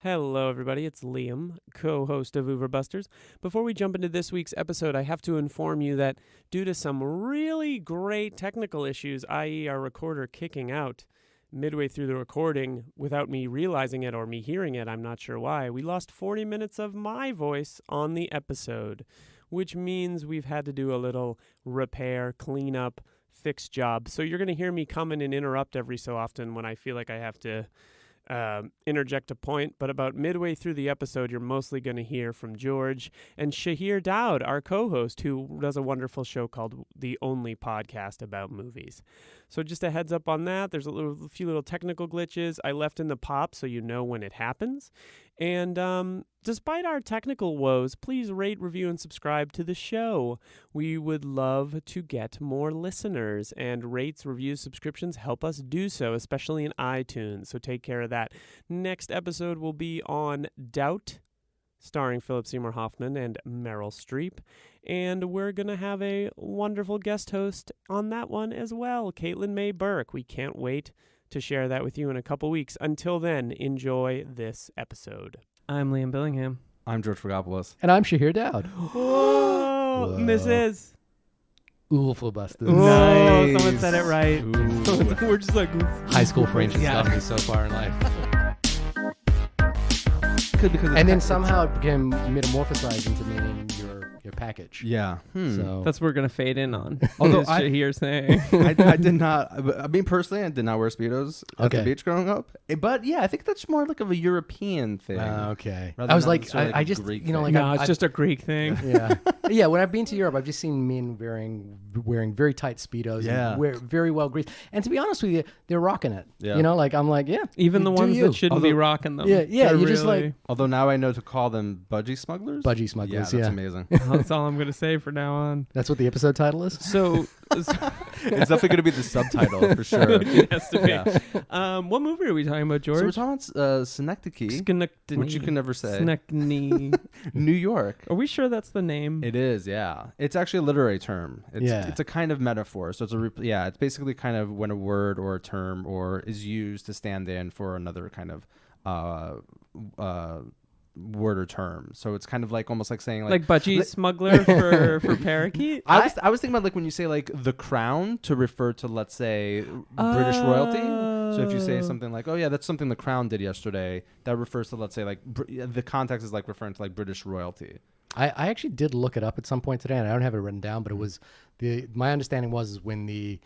Hello, everybody. It's Liam, co-host of Oeuvre Busters. Before we jump into this week's episode, I have to inform you that due to some really great technical issues, i.e. our recorder kicking out midway through the recording without me realizing it or me hearing it, I'm not sure why, we lost 40 minutes of my voice on the episode, which means we've had to do a little repair, cleanup, fix job. So you're going to hear me come in and interrupt every so often when I feel like I have to interject a point, but about midway through the episode, you're mostly going to hear from George and Shahir Daud, our co-host, who does a wonderful show called The Only Podcast About Movies. So just a heads up on that. There's a few little technical glitches. I left in the pop so you know when it happens. And despite our technical woes, please rate, review, and subscribe to the show. We would love to get more listeners, and rates, reviews, subscriptions help us do so, especially in iTunes. So take care of that. Next episode will be on Doubt, starring Philip Seymour Hoffman and Meryl Streep. And we're going to have a wonderful guest host on that one as well, Caitlin May Burke. We can't wait to share that with you in a couple weeks. Until then, enjoy this episode. I'm Liam Billingham. I'm George Fragopoulos. And I'm Shahir Daud. Whoa, Mrs. Oeuvre Busters. Nice. Nice. Someone said it right. We're just like... High school French has Yeah. got me so far in life. Because And then somehow it became metamorphosized into meaning your package. yeah. So That's what we're going to fade in on. Although is I- Shahir saying. I did not. I mean, personally, I did not wear Speedos at the Okay. beach growing up. But yeah, I think that's more like of a European thing. okay. Rather I was than like, necessarily I a just, Greek you know, like thing. No, it's I've- just a Greek thing. yeah, yeah. When I've been to Europe, I've just seen men wearing very tight speedos. Yeah. and very well greased. And to be honest with you, they're rocking it. Yeah. You know, like I'm like, yeah. Even the do ones you. that shouldn't be Although- rocking them. Yeah, yeah, They're you're just really- like- Although now I know to call them budgie smugglers. Budgie smugglers. Yeah, that's Yeah, amazing. That's all I'm going to say for now on. That's what the episode title is. So... It's definitely going to be the subtitle for sure. it has to be. Yeah. What movie are we talking about, So we're George? talking about Synecdoche, which you can never say. Synecdoche. New York. Are we sure that's the name? It is, yeah. It's actually a literary term. It's, Yeah. it's a kind of metaphor. So it's it's basically kind of when a word or a term or is used to stand in for another kind of word or term. So it's kind of like almost like saying Like budgie smuggler for parakeet? I was thinking about like when you say like the crown to refer to, let's say, British royalty. So if you say something like, oh yeah, that's something the crown did yesterday, that refers to, let's say, like the context is like referring to like British royalty. I actually did look it up at some point today, and I don't have it written down, but it was my understanding was when the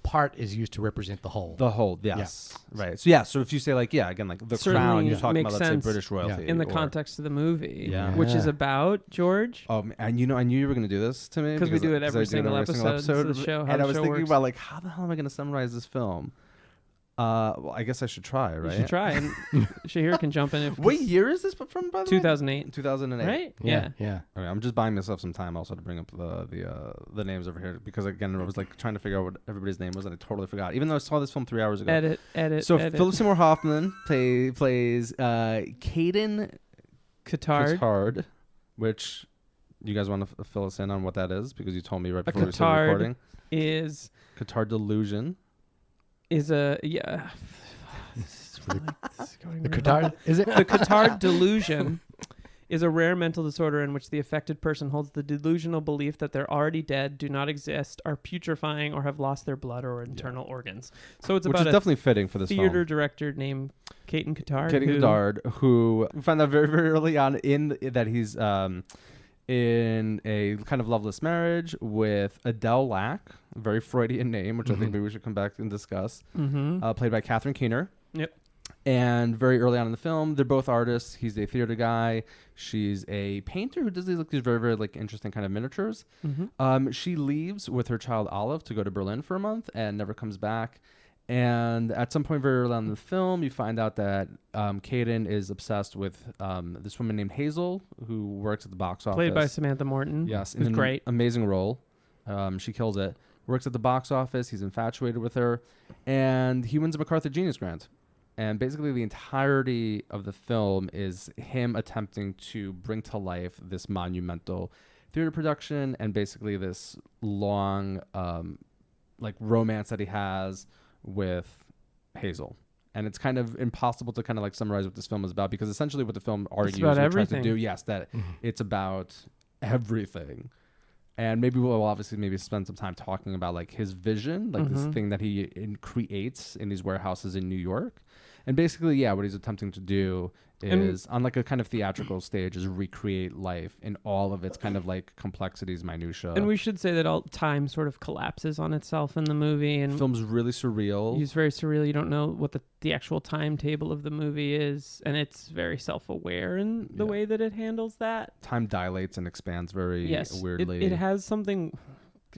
part is used to represent the whole. The whole, yes. Right. So yeah, so if you say like, yeah, again, like the Certainly crown, you're talking makes about, let's sense say, British royalty. in the or- context of the movie, Yeah. which is Yeah. about, George? And you know, I knew you were going to do this to me. Because we do it I every do single episode of the show, how And the I was show thinking works. about like, how the hell am I going to summarize this film? Well, I guess I should try, right? You should try, and Shahir can jump in if... What year is this from, by the way? 2008. 2008. Right? yeah. Okay, I'm just buying myself some time also to bring up the names over here because again I was like trying to figure out what everybody's name was and I totally forgot even though I saw this film 3 hours ago. Edit. So Philip Seymour Hoffman plays Caden Cotard. which you guys want to fill us in on what that is because you told me right before we Cotard started recording. is Cotard delusion. a... Yeah. The Cotard is it? The Cotard delusion is a rare mental disorder in which the affected person holds the delusional belief that they're already dead, do not exist, are putrefying, or have lost their blood or internal organs. So it's Which is about a definitely fitting for this theater film. director named Caden Cotard. Caden Cotard, who we find out very, very early on that he's in a kind of loveless marriage with Adele Lack, a very Freudian name, which I think maybe we should come back and discuss, played by Catherine Keener. Yep. And very early on in the film, they're both artists. He's a theater guy. She's a painter who does these very, very like interesting kind of miniatures. She leaves with her child Olive to go to Berlin for a month and never comes back. And at some point very early on in the film, you find out that Caden is obsessed with this woman named Hazel, who works at the box office. Played by Samantha Morton. Yes, Who's in an great. amazing role. She kills it. Works at the box office. He's infatuated with her, and he wins a MacArthur Genius Grant. And basically, the entirety of the film is him attempting to bring to life this monumental theater production, and basically this long, like romance that he has with Hazel. And it's kind of impossible to kind of like summarize what this film is about, because essentially what the film argues about or tries to everything. do, yes, that it's about everything. And maybe we'll obviously maybe spend some time talking about like his vision, like this thing that he creates in these warehouses in New York. And basically, what he's attempting to do is, on like a kind of theatrical stage, is recreate life in all of its kind of like complexities, minutia. And we should say that all time sort of collapses on itself in the movie. And the film's really surreal. It's very surreal. You don't know what the actual timetable of the movie is. And it's very self-aware in the way that it handles that. Time dilates and expands very weirdly. It has something,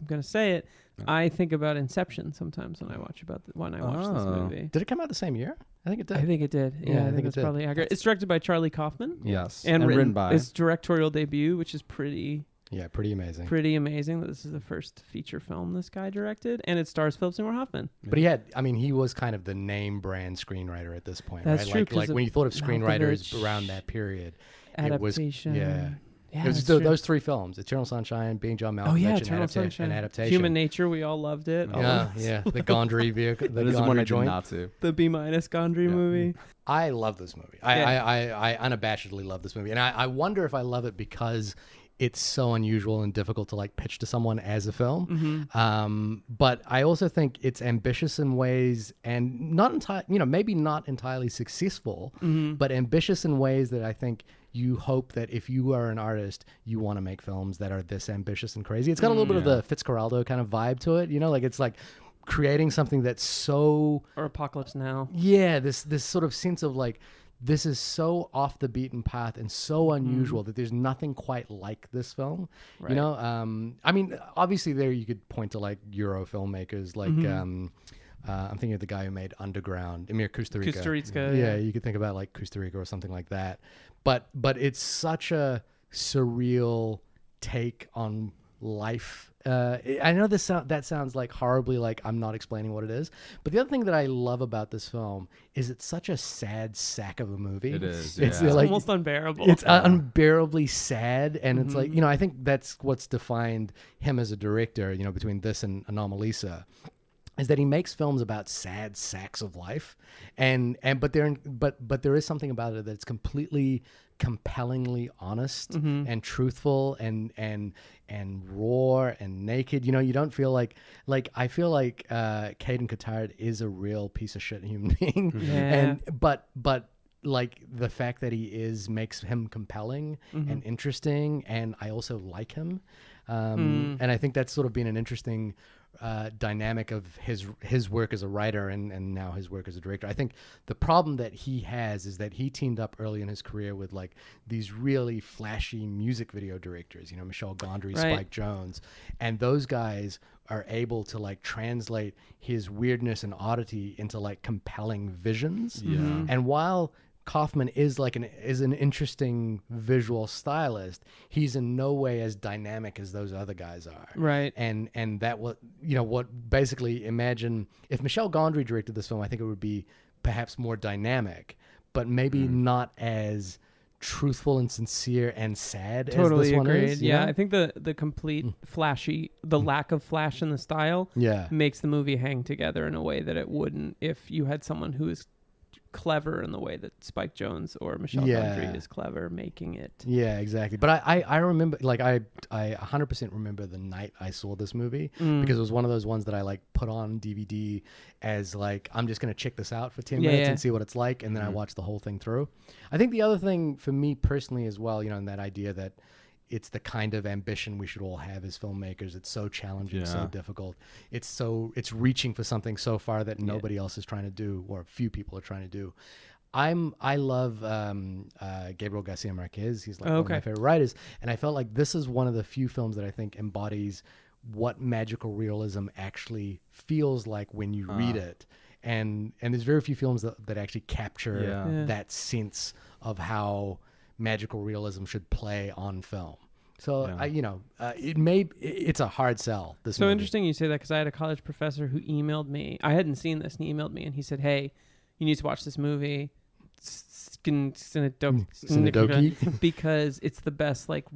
I'm going to say it, I think about Inception sometimes when I watch this movie. Did it come out the same year? I think it did. I think it did. Yeah, I think it it's did. probably accurate. It's directed by Charlie Kaufman. Yes. And written by. His directorial debut, which is pretty amazing. Pretty amazing that this is the first feature film this guy directed. And it stars Philip Seymour Hoffman. But he was kind of the name brand screenwriter at this point, That's right? true, Like when you thought of screenwriters Malkovich, around that period, adaptation. It was those three films: Eternal Sunshine, Being John Malkovich, and Adaptation. Human Nature, we all loved it. The Gondry vehicle. That is the one I did not see. The B- Gondry movie. I love this movie. I unabashedly love this movie, and I wonder if I love it because it's so unusual and difficult to like pitch to someone as a film. But I also think it's ambitious in ways, and not maybe not entirely successful, but ambitious in ways that I think you hope that if you are an artist, you want to make films that are this ambitious and crazy. It's got a little bit of the Fitzcarraldo kind of vibe to it, like it's like creating something that's so, or Apocalypse Now. Yeah, this sort of sense of like, this is so off the beaten path and so unusual that there's nothing quite like this film. Right. I mean, obviously there you could point to like Euro filmmakers, like I'm thinking of the guy who made Underground, Emir Kusturica. Yeah, you could think about like Kusturica or something like that. But it's such a surreal take on life. I know that sounds like horribly like I'm not explaining what it is, but the other thing that I love about this film is it's such a sad sack of a movie. It is. It's like, almost unbearable. It's unbearably sad, and it's like, I think that's what's defined him as a director, between this and Anomalisa, is that he makes films about sad sacks of life, but there is something about it that's completely compellingly honest and truthful and raw and naked. You don't feel like I feel like Caden Cotard is a real piece of shit human being. Yeah. But like the fact that he is makes him compelling and interesting, and I also like him. And I think that's sort of been an interesting dynamic of his work as a writer and now his work as a director. I think the problem that he has is that he teamed up early in his career with like these really flashy music video directors, Michel Gondry, Right. Spike Jonze, and those guys are able to like translate his weirdness and oddity into like compelling visions. Yeah. And while Kaufman is an interesting visual stylist, he's in no way as dynamic as those other guys are. Right. And that what basically, imagine if Michel Gondry directed this film, I think it would be perhaps more dynamic, but maybe not as truthful and sincere and sad as this one is. Yeah, I think the complete flashy, the lack of flash in the style makes the movie hang together in a way that it wouldn't if you had someone who is clever in the way that Spike Jonze or Michel Gondry is clever making it. Yeah, exactly. But I remember, like, I 100% remember the night I saw this movie because it was one of those ones that I like put on DVD as like, I'm just going to check this out for 10 minutes and see what it's like. And then I watched the whole thing through. I think the other thing for me personally as well, in that idea that it's the kind of ambition we should all have as filmmakers. It's so challenging, so difficult. It's reaching for something so far that nobody else is trying to do, or few people are trying to do. I love Gabriel Garcia Marquez. He's like one of my favorite writers, and I felt like this is one of the few films that I think embodies what magical realism actually feels like when you read it. And there's very few films that actually capture that sense of how magical realism should play on film. So it's a hard sell. This movie. Interesting you say that, because I had a college professor who emailed me. I hadn't seen this, and he emailed me and he said, "Hey, you need to watch this movie. Synecdoche. because it's the best like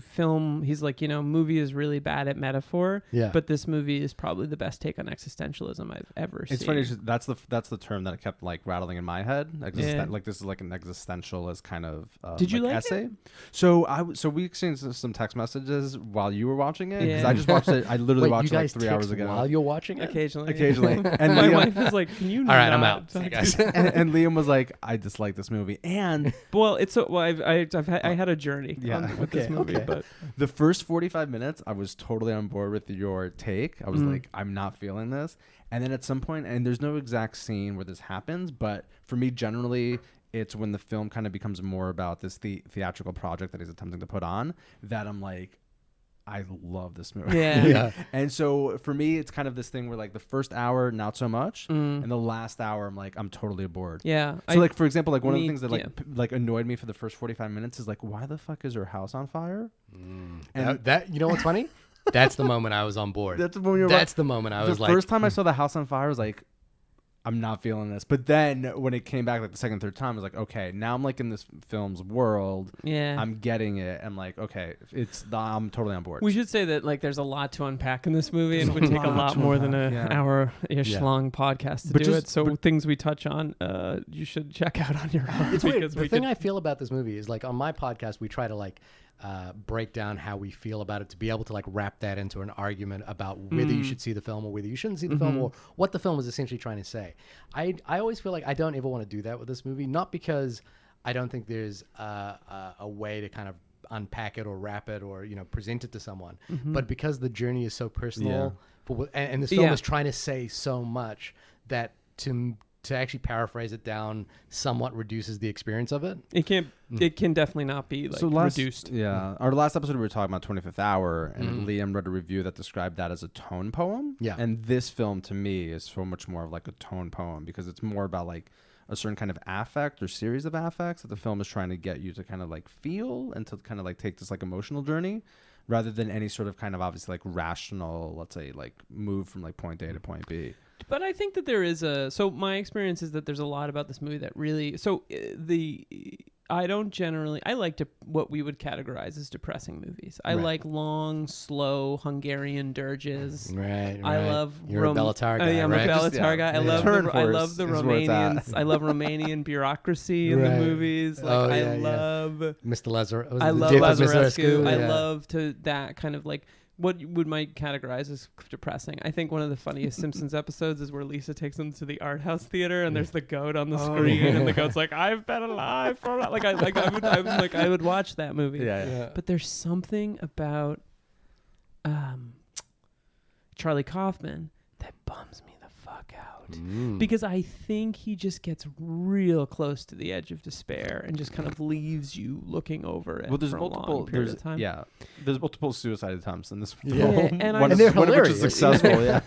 film. He's like, movie is really bad at metaphor, but this movie is probably the best take on existentialism I've ever seen. It's funny, that's the term that kept like rattling in my head. Like this is like an existentialist kind of Did you like essay. it? So we exchanged some text messages while you were watching it, because I just watched it. I literally watched it like 3 hours ago. While you're watching it? Occasionally. And my wife is like, "Can you?" All right, I'm out. See you guys. and Liam was like, "I dislike this movie," and I had a journey with this movie, but the first 45 minutes I was totally on board with your take. I was like, I'm not feeling this. And then at some point, and there's no exact scene where this happens, but for me generally it's when the film kind of becomes more about this theatrical project that he's attempting to put on, that I'm like, I love this movie. Yeah. And so for me, it's kind of this thing where like the first hour, not so much. And the last hour, I'm like, I'm totally aboard. Yeah. So like, for example, like one of the things that like annoyed me for the first 45 minutes is like, why the fuck is her house on fire? And that, you know what's funny? That's the moment I was on board. That's the moment I was like. The first time I saw the house on fire, I was like, I'm not feeling this. But then when it came back like the second, third time, I was like, okay, now I'm like in this film's world. Yeah. I'm getting it. I'm like, okay, I'm totally on board. We should say that like there's a lot to unpack in this movie, and it would take a lot more than an hour-ish long podcast to do it. So things we touch on, you should check out on your own. It's weird. The thing I feel about this movie is like on my podcast, we try to like break down how we feel about it to be able to like wrap that into an argument about whether you should see the film or whether you shouldn't see the film, or what the film is essentially trying to say. I always feel like I don't ever want to do that with this movie, not because I don't think there's a way to kind of unpack it or wrap it or present it to someone, but because the journey is so personal, and this film is trying to say so much that to actually paraphrase it down somewhat reduces the experience of it. It can definitely not be like reduced. Yeah. Our last episode we were talking about 25th Hour, and Liam read a review that described that as a tone poem. Yeah. And this film to me is so much more of like a tone poem, because it's more about like a certain kind of affect or series of affects that the film is trying to get you to kind of like feel and to kind of like take this like emotional journey, rather than any sort of kind of obviously like rational, let's say like move from like point A to point B. But I think that there is my experience is that there's a lot about this movie that really, I like what we would categorize as depressing movies. I like long, slow Hungarian dirges. Right. I love. You're a Bellatar guy. I'm a Bellatar guy. I love the Romanians. I love Romanian bureaucracy in the movies. Like I love Mr. Lazar. I love Lazarescu. I love that kind of like. What would might categorize as depressing? I think one of the funniest Simpsons episodes is where Lisa takes them to the art house theater, and there's the goat on the screen, and the goat's like, "I've been alive for like I would watch that movie." Yeah. But there's something about Charlie Kaufman that bums me the fuck out. Because I think he just gets real close to the edge of despair and just kind of leaves you looking over it for a long period of time. Yeah, there's multiple suicide attempts in this film. Yeah, and they're hilarious. One of which is successful,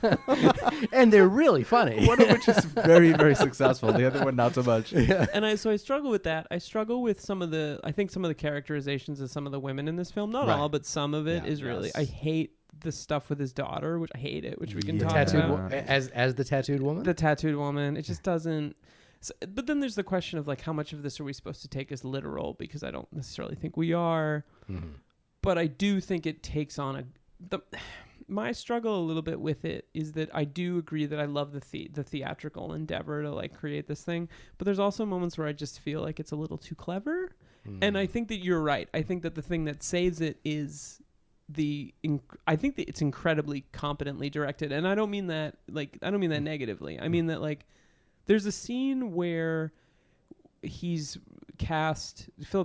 and they're really funny. One of which is very, very successful. The other one, not so much. Yeah. And I struggle with that. I struggle with some of the characterizations of some of the women in this film. Not all, but some of it is really. I hate the stuff with his daughter, which I hate it, which we can talk about. As the tattooed woman? The tattooed woman. It just doesn't... but then there's the question of like how much of this are we supposed to take as literal, because I don't necessarily think we are. But I do think it takes on my struggle a little bit with it is that I do agree that I love the theatrical endeavor to like create this thing, but there's also moments where I just feel like it's a little too clever. And I think that you're right. I think that the thing that saves it is I think that it's incredibly competently directed, and I don't mean that negatively. I mean that like there's a scene where Philip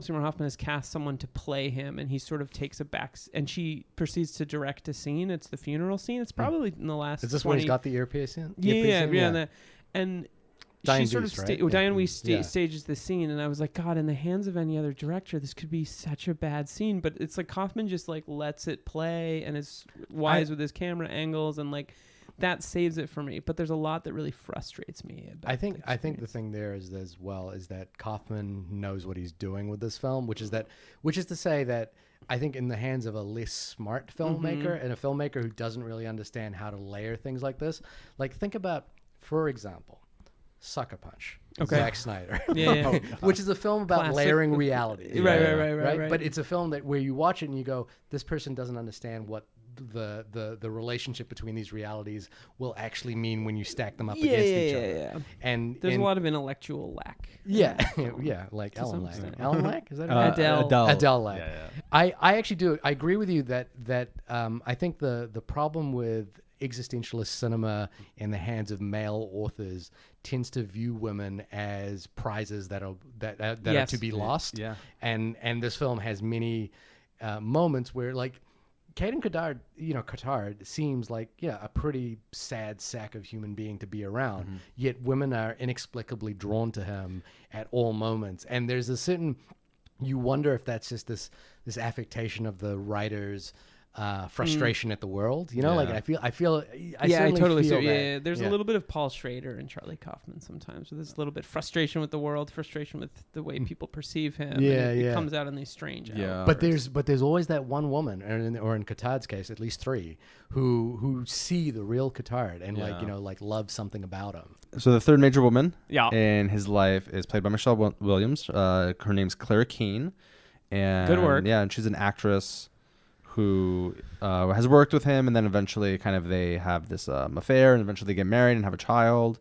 Seymour Hoffman has cast someone to play him, and he sort of takes a back, and she proceeds to direct a scene. It's the funeral scene. It's probably in the last. Is this when he's got the earpiece in? Yeah. And Diane she sort of Weiss, right? Diane Weiss stages the scene, and I was like, God, in the hands of any other director, this could be such a bad scene. But it's like Kaufman just like lets it play and is wise with his camera angles, and like that saves it for me. But there's a lot that really frustrates me about I think the thing there is as well is that Kaufman knows what he's doing with this film, which is to say that I think in the hands of a less smart filmmaker and a filmmaker who doesn't really understand how to layer things like this, like think about, for example, Sucker Punch. Okay. Zack Snyder. Yeah. Which is a film about Classic. layering reality. Right. But it's a film that where you watch it and you go, this person doesn't understand what the relationship between these realities will actually mean when you stack them up against each other. Yeah. And There's a lot of intellectual lack. Yeah, like To Alan some Lack. extent. Alan Lack? Is that right? Adele Lack. Yeah. I actually do. I agree with you that I think the problem with existentialist cinema in the hands of male authors tends to view women as prizes that are to be lost. Yeah. And this film has many moments where like Kate and Cotard, Cotard seems like a pretty sad sack of human being to be around. Mm-hmm. Yet women are inexplicably drawn to him at all moments, and there's a certain. You wonder if that's just this affectation of the writer's frustration at the world. Like I totally feel that. Yeah, there's a little bit of Paul Schrader and Charlie Kaufman sometimes. There's a little bit frustration with the world, frustration with the way people perceive him. It comes out in these strange. But there's always that one woman, or in Cotard's case, at least three, who see the real Cotard and like love something about him. So the third major woman in his life is played by Michelle Williams. Her name's Clara Keane. And good work. Yeah, and she's an actress who has worked with him, and then eventually kind of they have this affair, and eventually they get married and have a child.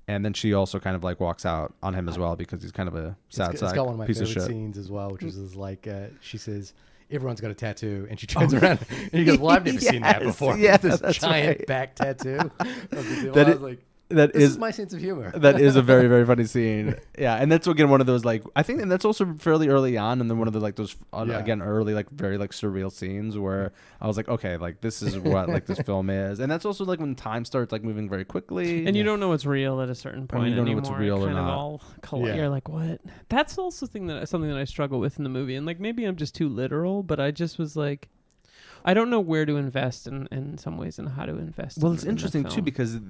And then she also kind of like walks out on him as well because he's kind of a sad It's got one of my piece of favorite shit. scenes as well, which is like she says, everyone's got a tattoo, and she turns around and he goes, well, I've never seen that before. Yeah, this that's giant back tattoo. I was like, this is my sense of humor. That is a very, very funny scene. Yeah, and that's again one of those like I think, and that's also fairly early on, and then one of the like those again early like very like surreal scenes where I was like, okay, like this is what like this film is, and that's also like when time starts like moving very quickly, and you don't know what's real at a certain point. You don't anymore. know what's real or kind not. Of all You're like, what? That's also something that I struggle with in the movie, and like maybe I'm just too literal, but I just was like, I don't know where to invest in some ways and how to invest. Well, it's interesting too because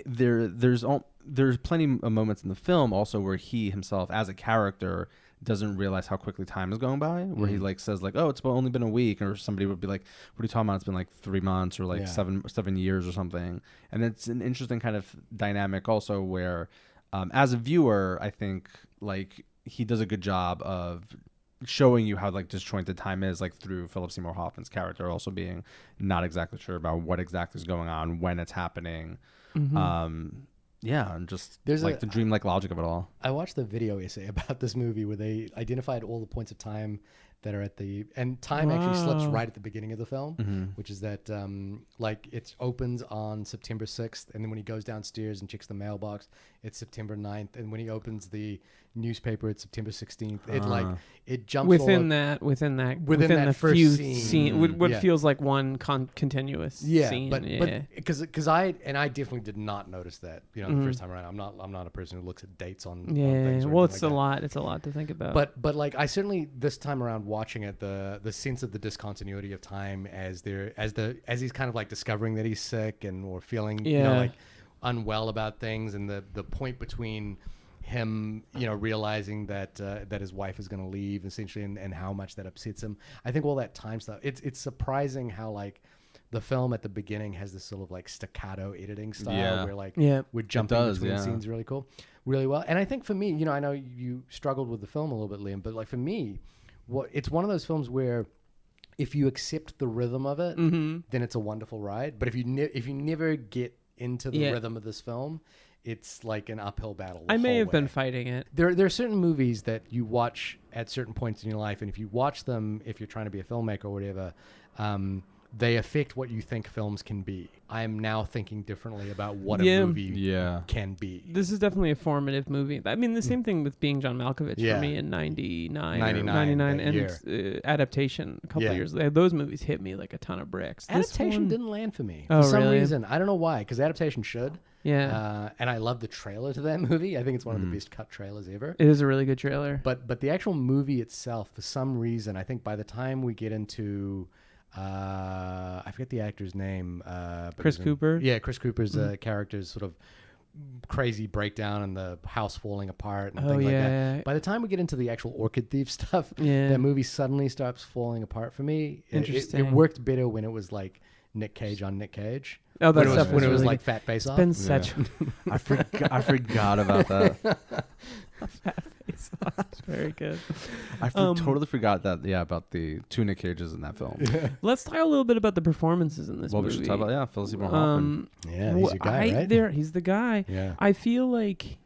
there's plenty of moments in the film also where he himself as a character doesn't realize how quickly time is going by, where he like says like, oh, it's only been a week, or somebody would be like, what are you talking about, it's been like 3 months or like 7 years or something. And it's an interesting kind of dynamic also where as a viewer I think like he does a good job of showing you how like disjointed time is, like through Philip Seymour Hoffman's character also being not exactly sure about what exactly is going on, when it's happening. And just there's like the dreamlike logic of it all. I watched the video essay about this movie where they identified all the points of time that are and time actually slips right at the beginning of the film, which is that like it opens on September 6th, and then when he goes downstairs and checks the mailbox, it's September 9th, and when he opens the newspaper, it's September 16th. It jumps within the first few scene. What feels like one continuous scene. But because I definitely did not notice that the first time around. I'm not a person who looks at dates on things. Well, it's a lot. It's a lot to think about. But like I certainly this time around watching it, the sense of the discontinuity of time as he's kind of like discovering that he's sick or feeling like unwell about things, and the point between him realizing that his wife is going to leave essentially, and how much that upsets him. I think all that time stuff, it's surprising how like the film at the beginning has this sort of like staccato editing style where like we're jumping between scenes really well. And I think for me, I know you struggled with the film a little bit, Liam, but like for me, it's one of those films where if you accept the rhythm of it, then it's a wonderful ride. But if you never get into the rhythm of this film, it's like an uphill battle. I may have been fighting it. There are certain movies that you watch at certain points in your life, and if you watch them, if you're trying to be a filmmaker or whatever, they affect what you think films can be. I am now thinking differently about what a movie can be. This is definitely a formative movie. I mean, the same thing with Being John Malkovich for me in 99 and Adaptation a couple of years later. Those movies hit me like a ton of bricks. Adaptation didn't land for me for some reason. I don't know why, because Adaptation should. Yeah. And I love the trailer to that movie. I think it's one of the best cut trailers ever. It is a really good trailer. But the actual movie itself, for some reason, I think by the time we get into... I forget the actor's name. Chris Cooper? Yeah, Chris Cooper's character's sort of crazy breakdown and the house falling apart and things like that. By the time we get into the actual Orchid Thief stuff, that movie suddenly starts falling apart for me. Interesting. It worked better when it was like Nick Cage on Nick Cage. Oh, When that it was, stuff when it was really like good. Fat Face It's Off. been such I forgot about that. Fat Face Off. It's very good. I totally forgot that. Yeah, about the two Nick Cages in that film. Let's talk a little bit about the performances in this Well, movie. we should talk about Philip Seymour Hoffman. Yeah, he's your guy, right? He's the guy. Yeah. I feel like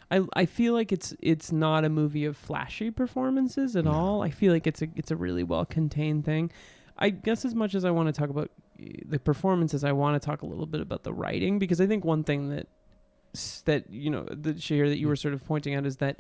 I feel like it's not a movie of flashy performances at all. I feel like it's a really well contained thing. I guess as much as I want to talk about the performances, I want to talk a little bit about the writing, because I think one thing that you know, the Shahir that you were sort of pointing out is that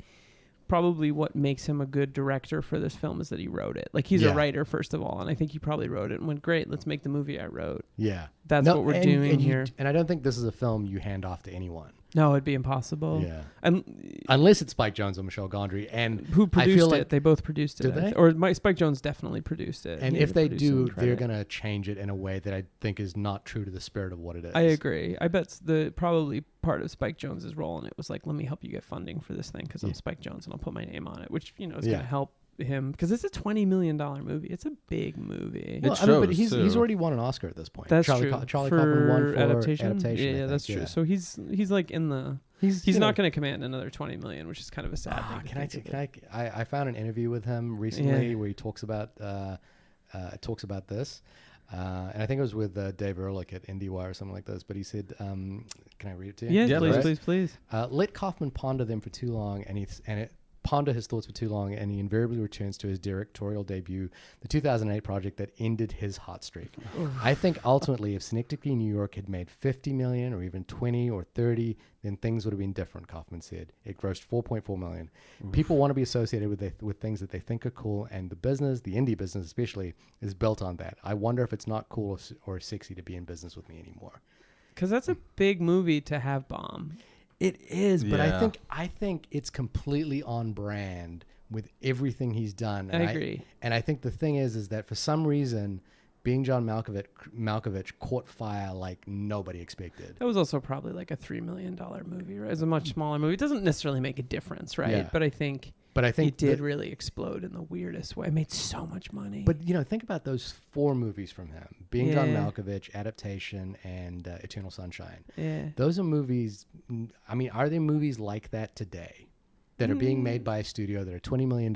probably what makes him a good director for this film is that he wrote it. Like, he's a writer, first of all, and I think he probably wrote it and went, great, let's make the movie I wrote. Yeah. That's what we're doing here. And I don't think this is a film you hand off to anyone. No, it'd be impossible. Yeah. And unless it's Spike Jonze or Michel Gondry. And who produced I feel it? like, They both produced it. Did they? Or Spike Jonze definitely produced it. and He if had they producing do, they're credit. going to change it in a way that I think is not true to the spirit of what it is. I agree. I bet probably part of Spike Jonze's role in it was like, let me help you get funding for this thing because I'm Spike Jonze and I'll put my name on it, which, you know, is going to help him, because it's a $20 million movie. It's a big movie. Well, I mean, but he's already won an Oscar at this point. That's Charlie true. Charlie Kaufman won for adaptation. Yeah, that's true. So he's like in the. He's not going to command another $20 million, which is kind of a sad thing. I found an interview with him recently where he talks about this, and I think it was with Dave Ehrlich at IndieWire or something like this. But he said, "Can I read it to you?" Yeah, please. Let Kaufman ponder them for too long, ponder his thoughts for too long, and he invariably returns to his directorial debut, the 2008 project that ended his hot streak. I think ultimately, if Synecdoche, New York had made 50 million or even 20 or 30, then things would have been different, Kaufman said. It grossed 4.4 million. People want to be associated with things that they think are cool, and the indie business especially, is built on that. I wonder if it's not cool or sexy to be in business with me anymore. Because that's a big movie to have bomb. It is, but I think it's completely on brand with everything he's done. I agree. And I think the thing is that for some reason, being John Malkovich caught fire like nobody expected. That was also probably like a $3 million movie, right? It's a much smaller movie. It doesn't necessarily make a difference, right? Yeah. But I think it did really explode in the weirdest way. It made so much money. But, you know, think about those 4 movies from him. Being John Malkovich, Adaptation, and Eternal Sunshine. Yeah. Those are movies, I mean, are there movies like that today that are being made by a studio that are $20 million?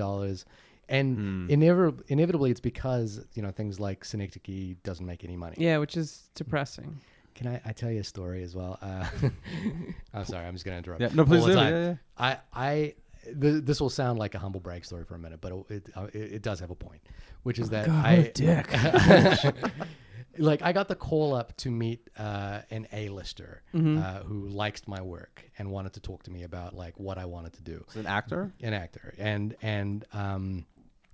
And inevitably it's because, you know, things like Synecdoche doesn't make any money. Yeah, which is depressing. Can I tell you a story as well? I'm sorry, I'm just going to interrupt. Yeah, no, please do. Yeah. This will sound like a humble brag story for a minute, but it does have a point, which is that what a dick. Like, I got the call up to meet an A-lister who liked my work and wanted to talk to me about like what I wanted to do. An actor? An actor, and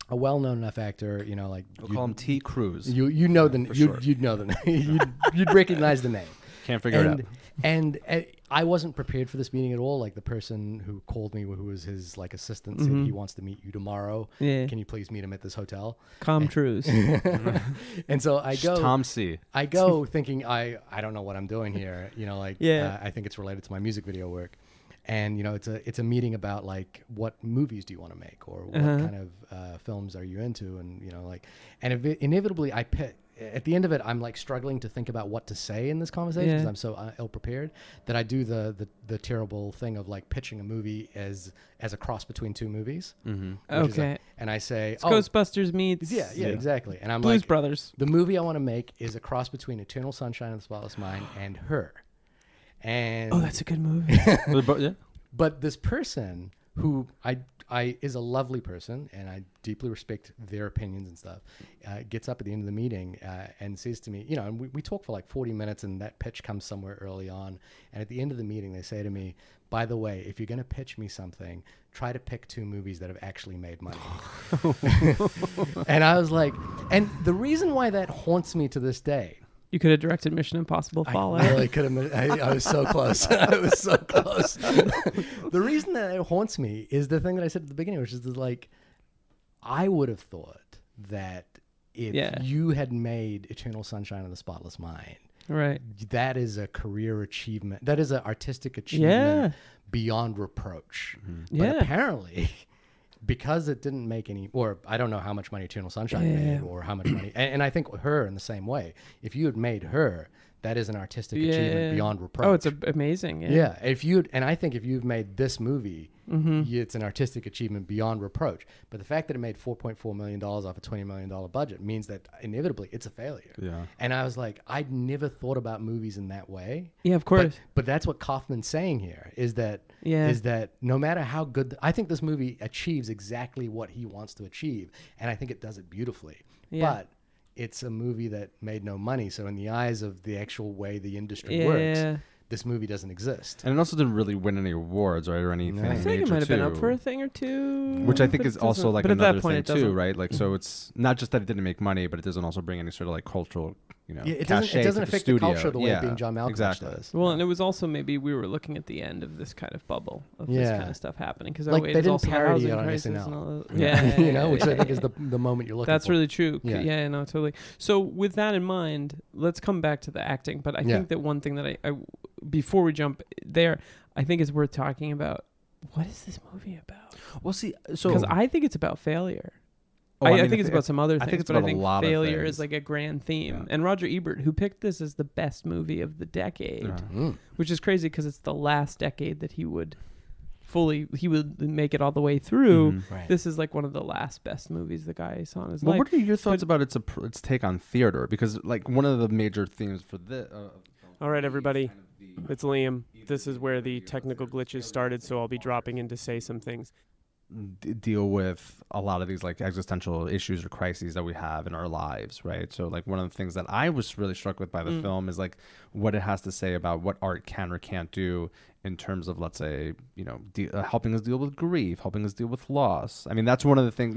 a well-known enough actor, you know, like we'll call him T. Cruz. You'd know the name. You'd recognize the name. Can't figure it out. And I wasn't prepared for this meeting at all. Like, the person who called me, who was his like assistant, said he wants to meet you tomorrow. Yeah. Can you please meet him at this hotel? Truise. And so I go. Tom C. I go thinking I don't know what I'm doing here. You know, like I think it's related to my music video work. And, you know, it's a meeting about like what movies do you want to make, or what kind of films are you into, and, you know, like, and inevitably at the end of it, I'm like struggling to think about what to say in this conversation because I'm so ill prepared that I do the terrible thing of like pitching a movie as a cross between 2 movies. Okay. And I say, it's Ghostbusters meets yeah, exactly. And I'm Blues like, Brothers. The movie I want to make is a cross between Eternal Sunshine of the Spotless Mind and Her. And that's a good movie. But this person who I is a lovely person, and I deeply respect their opinions and stuff, gets up at the end of the meeting and says to me, you know, and we talk for like 40 minutes, and that pitch comes somewhere early on. And at the end of the meeting, they say to me, by the way, if you're going to pitch me something, try to pick 2 movies that have actually made money. And I was like, and the reason why that haunts me to this day. You could have directed Mission Impossible Fallout. I really could have. I was so close. I was so close. The reason that it haunts me is the thing that I said at the beginning, which is that, like, I would have thought that if you had made Eternal Sunshine of the Spotless Mind, right, that is a career achievement. That is an artistic achievement beyond reproach. But apparently, because it didn't make any, or I don't know how much money Eternal Sunshine made, or how much money, and I think Her in the same way. If you had made Her, that is an artistic achievement beyond reproach. Oh, it's amazing. Yeah. And I think if you've made this movie, it's an artistic achievement beyond reproach. But the fact that it made $4.4 million off a $20 million budget means that inevitably it's a failure. Yeah. And I was like, I'd never thought about movies in that way. Yeah, of course. But that's what Kaufman's saying here is that no matter how good, I think this movie achieves exactly what he wants to achieve. And I think it does it beautifully. Yeah. But it's a movie that made no money. So in the eyes of the actual way the industry works, this movie doesn't exist. And it also didn't really win any awards, right, or anything. I think it might have been up for a thing or two. Which I think is also like another thing too, right? Like, so Mm-hmm. it's not just that it didn't make money, but it doesn't also bring any sort of like cultural, it cachet doesn't to affect the the studio. culture the way Being John Malkovich does. Well, and it was also maybe we were looking at the end of this kind of bubble of this kind of stuff happening, because like they didn't parody it on SNL. Which I think is the moment you're looking for. That's really true. Yeah, no, totally. So with that in mind, let's come back to the acting. But I think that one thing that I before we jump there, I think is worth talking about. What is this movie about? Well, see, so because I think it's about failure. I think it's about some other things, but I think failure is like a grand theme. Yeah. And Roger Ebert, who picked this as the best movie of the decade, which is crazy because it's the last decade that he would make it all the way through. Mm-hmm. Right. This is like one of the last best movies the guy saw in his life. What are your thoughts about its take on theater? Because like one of the major themes for this. All right, everybody. It's Liam. This is where the technical glitches started, so I'll be dropping in to say some things. Deal with a lot of these like existential issues or crises that we have in our lives, right? So like one of the things that I was really struck with by the film is like what it has to say about what art can or can't do in terms of, let's say, helping us deal with grief, helping us deal with loss. I mean, that's one of the things.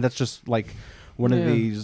That's just like one of these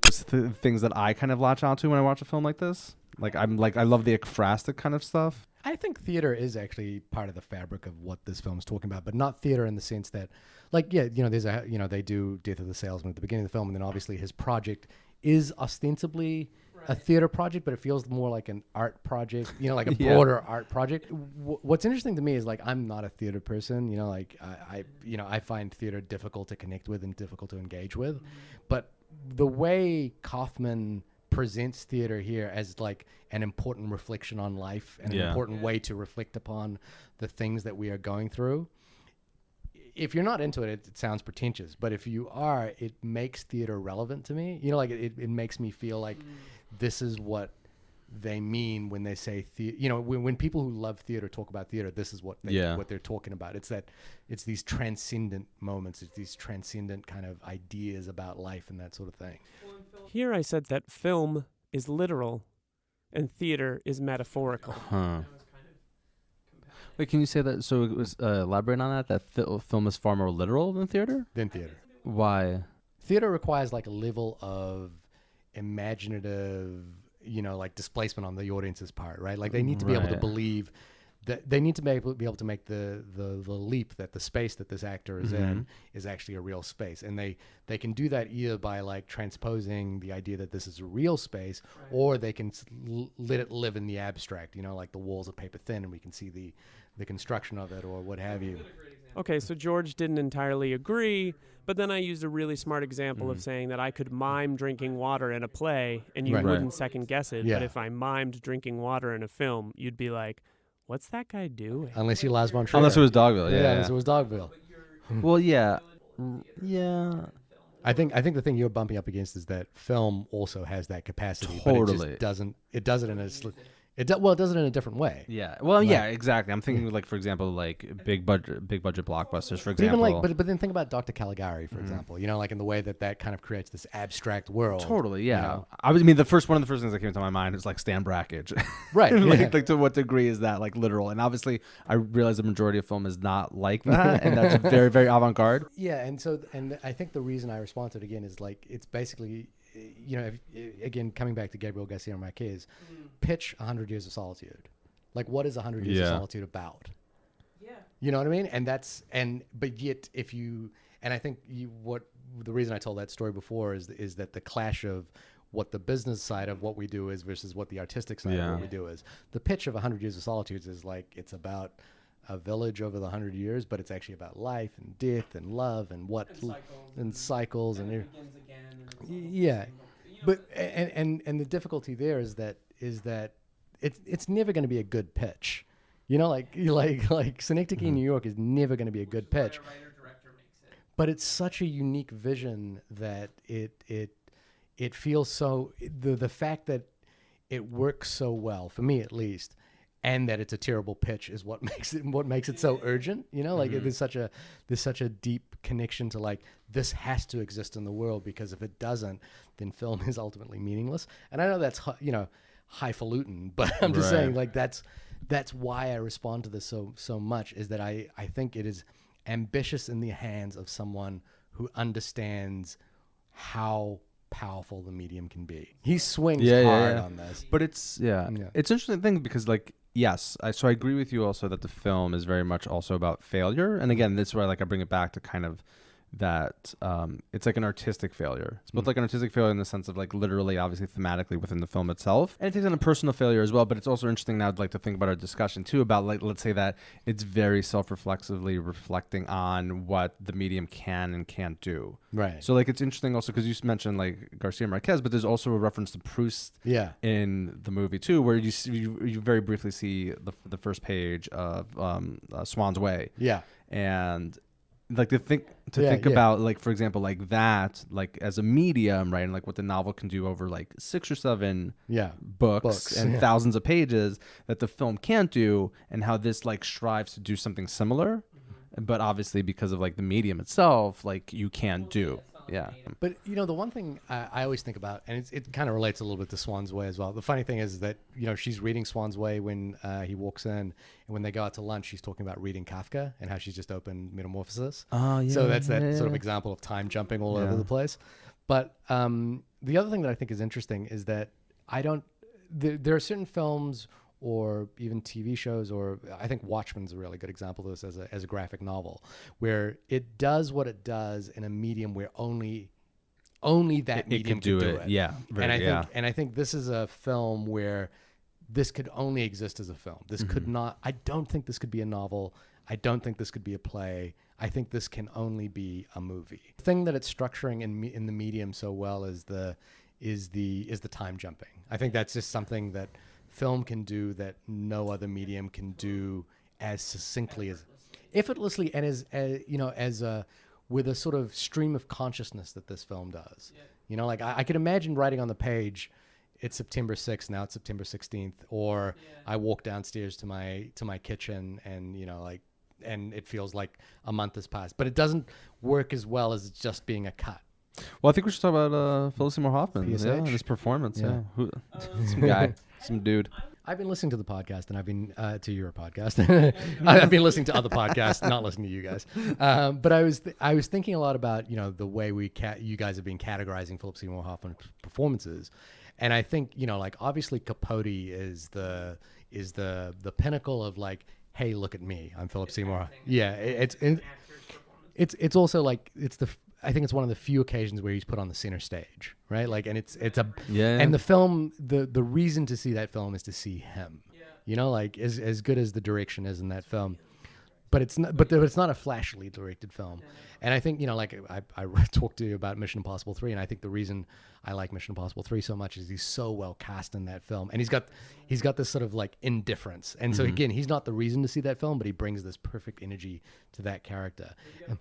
things that I kind of latch onto when I watch a film like this. I love the ekphrastic kind of stuff. I think theater is actually part of the fabric of what this film is talking about, but not theater in the sense that, they do Death of the Salesman at the beginning of the film, and then obviously his project is ostensibly a theater project, but it feels more like an art project, like a broader art project. What's interesting to me is like I'm not a theater person, I find theater difficult to connect with and difficult to engage with, but the way Kaufman presents theater here as like an important reflection on life and an important way to reflect upon the things that we are going through. If you're not into it, it sounds pretentious, but if you are, it makes theater relevant to me. It makes me feel like this is what they mean when they say theater. When people who love theater talk about theater, this is what they're talking about. It's these transcendent moments. It's these transcendent kind of ideas about life and that sort of thing. Here I said that film is literal and theater is metaphorical. Huh. Wait, can you say that? So it was elaborate on that film is far more literal than theater? Why? Theater requires like a level of imaginative, like displacement on the audience's part, right? Like they need to be able to believe that they need to be able to make the leap that the space that this actor is in is actually a real space, and they can do that either by like transposing the idea that this is a real space, or they can let it live in the abstract, like the walls are paper thin and we can see the construction of it or what have you. Okay, so George didn't entirely agree, but then I used a really smart example of saying that I could mime drinking water in a play and you wouldn't second guess it, but if I mimed drinking water in a film, you'd be like, what's that guy doing? Unless you Lars von Trier. Unless it was Dogville, unless it was Dogville. Well, yeah. I think the thing you're bumping up against is that film also has that capacity, but it just doesn't. It does it in a. It does it in a different way. Yeah. Well, yeah, exactly. I'm thinking like, for example, like big budget blockbusters, for example. Even like, but then think about Dr. Caligari, for example. Like in the way that kind of creates this abstract world. Totally. Yeah. I mean, one of the first things that came to my mind is like Stan Brakhage. Right. like to what degree is that like literal? And obviously, I realize the majority of film is not like that, and that's very, very avant-garde. Yeah, and I think the reason I respond to it again is like it's basically. Again, coming back to Gabriel Garcia Marquez, pitch 100 Years of Solitude. Like, what is 100 Years of Solitude about? Yeah. You know what I mean? But yet, I think the reason I told that story before is that the clash of what the business side of what we do is versus what the artistic side of what we do is. The pitch of 100 Years of Solitude is like, it's about a village over the 100 years, but it's actually about life and death and love and cycles and it begins again. Yeah, but and the difficulty there is that it's never going to be a good pitch. You know, like Synecdoche, New York is never going to be a good pitch. But it's such a unique vision that it feels so, the fact that it works so well, for me at least, and that it's a terrible pitch is what makes it so urgent. You know, like there's such a deep connection to like, this has to exist in the world, because if it doesn't, then film is ultimately meaningless. And I know that's, you know, highfalutin, but I'm just saying, like, that's why I respond to this so much, is that I think it is ambitious in the hands of someone who understands how powerful the medium can be. He swings hard on this. But it's it's interesting thing, because like, yes, so I agree with you also that the film is very much also about failure. And again, this is where like I bring it back to kind of that it's like an artistic failure. It's both like an artistic failure in the sense of like literally, obviously thematically within the film itself, and it takes on a personal failure as well. But it's also interesting now, I'd like to think about our discussion too about, like, let's say that it's very self-reflexively reflecting on what the medium can and can't do. Right. So like, it's interesting also because you mentioned like Garcia Marquez, but there's also a reference to Proust in the movie too, where you very briefly see the first page of Swann's Way. Yeah. And like to think about, like, for example, like that, like as a medium, right, and like what the novel can do over like 6 or 7 books and thousands of pages that the film can't do, and how this like strives to do something similar, but obviously because of like the medium itself, like you can't do. Yeah. But, you know, the one thing I always think about, and it kind of relates a little bit to Swann's Way as well. The funny thing is that, you know, she's reading Swann's Way when he walks in, and when they go out to lunch, she's talking about reading Kafka and how she's just opened Metamorphosis. Oh, yeah. So that's that sort of example of time jumping all over the place. But the other thing that I think is interesting is that there are certain films or even TV shows, or I think Watchmen's a really good example of this as a graphic novel, where it does what it does in a medium where only that medium can do it. Yeah. And I think this is a film where this could only exist as a film. This could not, I don't think this could be a novel. I don't think this could be a play. I think this can only be a movie. The thing that it's structuring in the medium so well is the time jumping. I think that's just something that film can do that no other medium can do as succinctly, as effortlessly, and as with a sort of stream of consciousness that this film does. You know, like I could imagine writing on the page, it's September 6th, now it's September 16th, or I walk downstairs to my kitchen, and, you know, like, and it feels like a month has passed, but it doesn't work as well as it's just being a cut. Well, I think we should talk about Philip Seymour Hoffman, and his performance. Some guy, some dude. I've been listening to the podcast, and I've been to your podcast. I've been listening to other podcasts, not listening to you guys. But I was thinking a lot about, you know, the way you guys have been categorizing Philip Seymour Hoffman performances, and I think, you know, like, obviously Capote is the pinnacle of like, hey, look at me, I'm Philip Seymour. Yeah, it's also like I think it's one of the few occasions where he's put on the center stage, right? Like, and and the film, the reason to see that film is to see him, you know, like as good as the direction is in that film, but it's not a flashily directed film. And I think, you know, like I talked to you about Mission Impossible 3, and I think the reason I like Mission Impossible 3 so much is he's so well cast in that film, and he's got this sort of like indifference. And so again, he's not the reason to see that film, but he brings this perfect energy to that character. Yeah.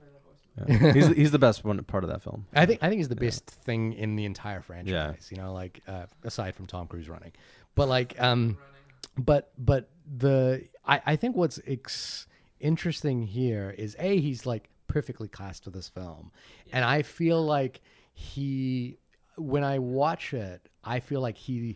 He's the best part of that film. I think he's the best thing in the entire franchise. You know, like aside from Tom Cruise running, but like I think what's interesting here is he's like perfectly cast for this film, and I feel like when I watch it, I feel like he's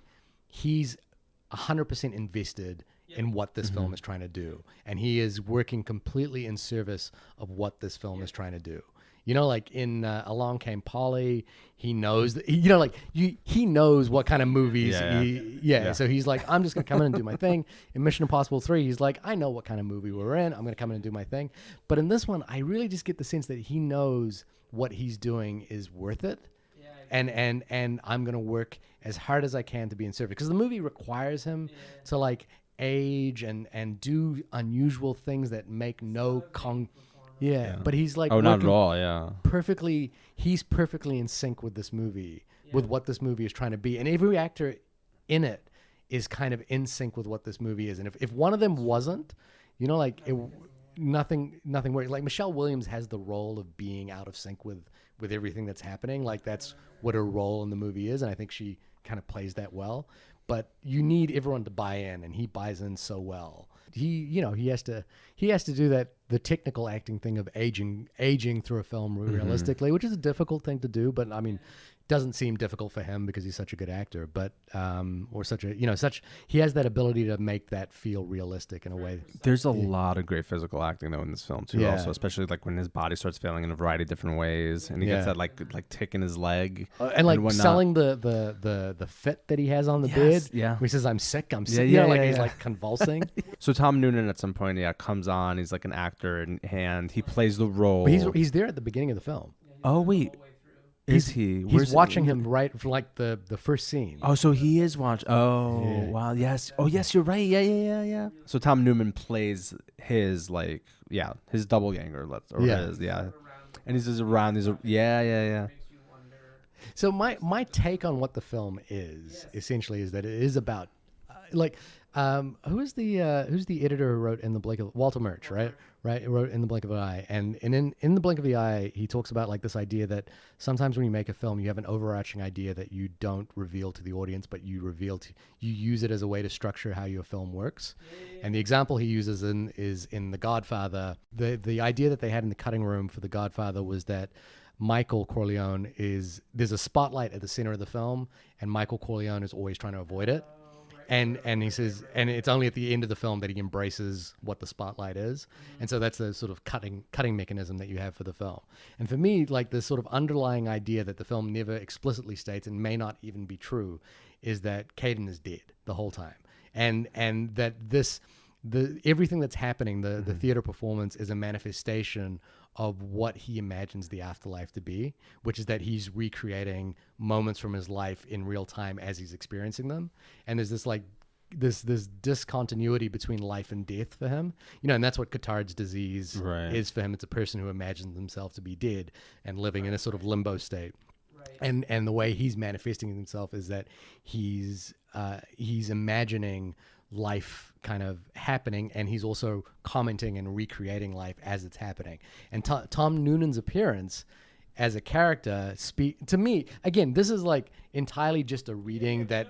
100% invested in what this film is trying to do, and he is working completely in service of what this film is trying to do. You know, like in Along Came Polly, he knows that, you know, like he knows what kind of movies. So he's like, I'm just gonna come in and do my thing. In Mission Impossible 3, he's like, I know what kind of movie we're in. I'm gonna come in and do my thing. But in this one, I really just get the sense that he knows what he's doing is worth it. And I'm gonna work as hard as I can to be in service, because the movie requires him to like age and do unusual things that make no but he's like not at all. Yeah, he's perfectly in sync with this movie, with what this movie is trying to be, and every actor in it is kind of in sync with what this movie is. And if one of them wasn't, like nothing works. Like Michelle Williams has the role of being out of sync with everything that's happening. Like that's what her role in the movie is, and I think she kind of plays that well. But you need everyone to buy in, and he buys in so well. He has to do that, the technical acting thing of aging through a film realistically, which is a difficult thing to do. But I mean, doesn't seem difficult for him because he's such a good actor, but he has that ability to make that feel realistic in a way. There's a lot of great physical acting though in this film too, also, especially like when his body starts failing in a variety of different ways, and he gets that like tick in his leg, and like selling the fit that he has on the bed. Yeah, where he says, "I'm sick, I'm sick." He's like convulsing. So Tom Noonan at some point, comes on. He's like an actor, and he plays the role. But he's there at the beginning of the film. Oh wait. He's watching him right for like the first scene. Oh, so he is watching. Oh, yeah. Wow. Yes. Oh, yes. You're right. Yeah. So Tom Noonan plays his his doppelganger. And he's just around. Yeah. So my take on what the film is essentially is that it is about who's the editor who wrote In the Blink of Walter Murch, right? Right, he wrote In the Blink of an Eye, and in the Blink of the Eye, he talks about like this idea that sometimes when you make a film, you have an overarching idea that you don't reveal to the audience, but you use it as a way to structure how your film works. And the example he uses is in The Godfather. The idea that they had in the cutting room for The Godfather was that Michael Corleone there's a spotlight at the center of the film, and Michael Corleone is always trying to avoid it. And he says, and it's only at the end of the film that he embraces what the spotlight is. And so that's the sort of cutting mechanism that you have for the film. And for me, like this sort of underlying idea that the film never explicitly states and may not even be true is that Caden is dead the whole time. And that everything that's happening, the theater performance is a manifestation of what he imagines the afterlife to be, which is that he's recreating moments from his life in real time as he's experiencing them. And there's this discontinuity between life and death for him, and that's what Cotard's disease is for him. It's a person who imagines himself to be dead and living in a sort of limbo state. And the way he's manifesting himself is that he's imagining life kind of happening, and he's also commenting and recreating life as it's happening. And Tom Noonan's appearance as a character to me, again, this is like entirely just a reading that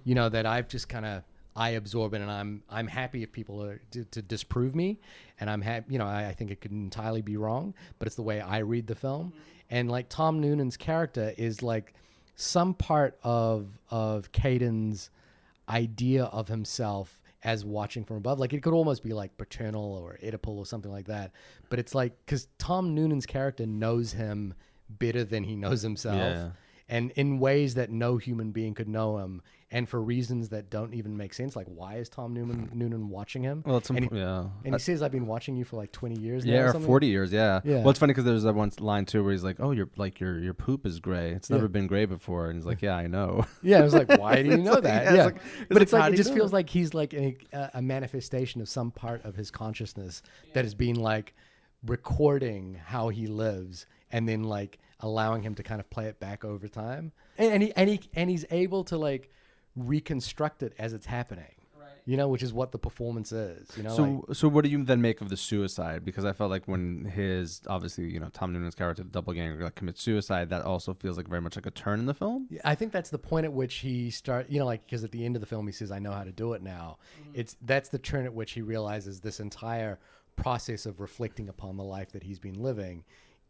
I've just kind of I absorb it, and I'm happy if people are to disprove me, and I'm happy, I think it could entirely be wrong, but it's the way I read the film. And like Tom Noonan's character is like some part of Caden's idea of himself as watching from above. Like it could almost be like paternal or Oedipal or something like that. But it's like, because Tom Noonan's character knows him better than he knows himself, and in ways that no human being could know him, and for reasons that don't even make sense. Like, why is Tom Noonan watching him? Well, he says, "I've been watching you for like 20 years now." Yeah, or 40 years. Yeah. Well, it's funny because there's that one line too where he's like, "Oh, your poop is gray. It's never been gray before." And he's like, "Yeah, I know." Yeah, I was like, "Why do you know that?" Yeah, but it's like it just feels like he's like a manifestation of some part of his consciousness that has been like recording how he lives, and then like allowing him to kind of play it back over time, and he's able to like reconstruct it as it's happening, which is what the performance is. So what do you then make of the suicide? Because I felt like when his obviously Tom Noonan's character, the doppelganger, commits suicide, that also feels like very much like a turn in the film. Yeah, I think that's the point at which he because at the end of the film he says, "I know how to do it now." That's the turn at which he realizes this entire process of reflecting upon the life that he's been living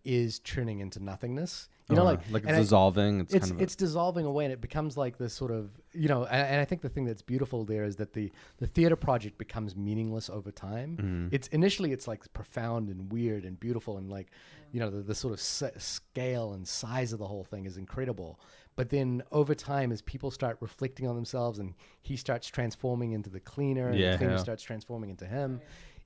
is turning into nothingness. It's dissolving. It's dissolving away, and it becomes like this sort of, and I think the thing that's beautiful there is that the theater project becomes meaningless over time. Mm-hmm. It's initially like profound and weird and beautiful, and like, the sort of scale and size of the whole thing is incredible. But then over time, as people start reflecting on themselves, and he starts transforming into the cleaner, and the cleaner starts transforming into him,